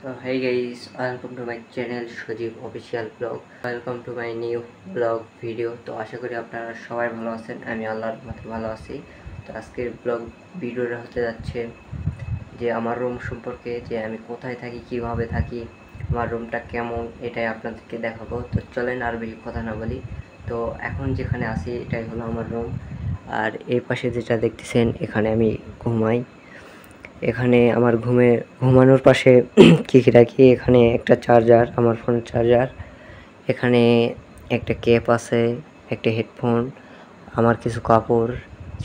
So hey guys, welcome to my channel Sojib official blog. Welcome to my new blog video. তো আশা করি আপনারা সবাই ভালো আছেন। আমি আল্লাহর রহমতে ভালো আছি। তো আজকের ব্লগ ভিডিওটা হতে যাচ্ছে যে আমার রুম সম্পর্কে, যে আমি কোথায় থাকি, কিভাবে থাকি, আমার রুমটা কেমন, এটাই আপনাদেরকে দেখাবো। তো চলেন আর বেশি কথা না বলি। তো এখন যেখানে আছি এটাই হলো আমার রুম। আর এই পাশে যেটা দেখতেছেন এখানে আমি ঘুমাই। এখানে আমার ঘুমানোর পাশে কি রাখি, এখানে একটা চার্জার, আমার ফোনের চার্জার, এখানে একটা ক্যাপ আছে, একটা হেডফোন, আমার কিছু কাপড়,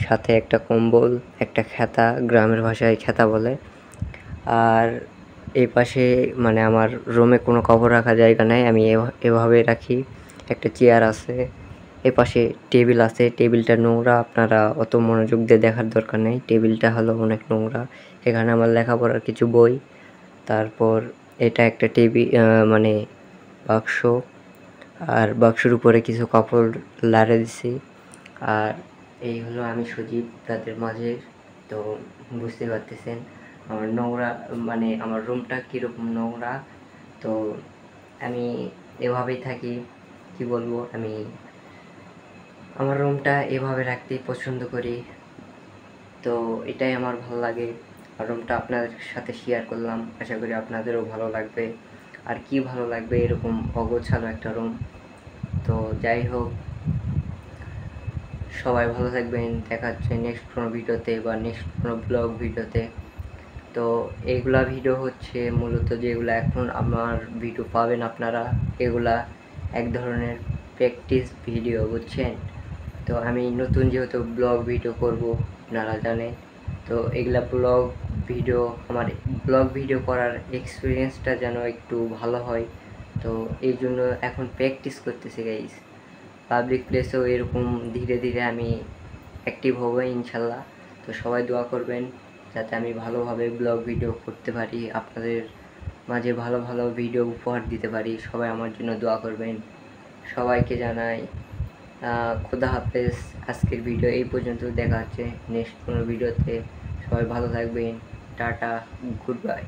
সাথে একটা কম্বল, একটা খেতা, গ্রামের ভাষায় খেতা বলে। আর এই পাশে মানে আমার রুমে কোনো কাপড় রাখার জায়গা নেই, আমি এভাবে রাখি। একটা চেয়ার আছে, এপাশে টেবিল আছে, টেবিলটা নোংরা, আপনারা অত মনোযোগ দিয়ে দেখার দরকার নেই, টেবিলটা হলো অনেক নোংরা। এখানে আমার লেখাপড়ার কিছু বই, তারপর এটা একটা মানে বাক্স, আর বাক্সের উপরে কিছু কাপড় লাড়ে দিছি। আর এই হলো আমি সজীব তাদের মাঝে। তো বুঝতে পারতেছেন আমার নোংরা, মানে আমার রুমটা কীরকম নোংরা। তো আমি এভাবেই থাকি, কি বলবো, আমি আমার রুমটা এভাবে রাখতেই পছন্দ করি। তো এটাই আমার ভালো লাগে, আর রুমটা আপনাদের সাথে শেয়ার করলাম, আশা করি আপনাদেরও ভালো লাগবে। আর কি ভালো লাগবে এরকম অগোছালো একটা রুম। তো যাই হোক, সবাই ভালো থাকবেন, দেখা হচ্ছে নেক্সট কোনো ভিডিওতে বা নেক্সট কোনো ব্লগ ভিডিওতে। তো এইগুলা ভিডিও হচ্ছে মূলত যেগুলো এখন আমার ভিডিও পাবেন আপনারা, এগুলা এক ধরনের প্র্যাকটিস ভিডিও, বুঝছেন। তো আমি নতুন যেহেতু ব্লগ ভিডিও করব, আপনারা জানেন। তো এগুলা আমার ব্লগ ভিডিও করার এক্সপিরিয়েন্সটা যেন একটু ভালো হয়, তো এই জন্য এখন প্র্যাকটিস করতেছি গাইস। পাবলিক প্লেসেও এরকম ধীরে ধীরে আমি অ্যাক্টিভ হবো ইনশাল্লাহ। তো সবাই দোয়া করবেন যাতে আমি ভালোভাবে ব্লগ ভিডিও করতে পারি, আপনাদের মাঝে ভালো ভালো ভিডিও উপহার দিতে পারি। সবাই আমার জন্য দোয়া করবেন। সবাইকে জানাই খোদা হাফেজ। আজকের ভিডিও এই পর্যন্ত, দেখা হচ্ছে নেক্সট কোনো ভিডিওতে। সবাই ভালো থাকবেন, টাটা, গুড বাই।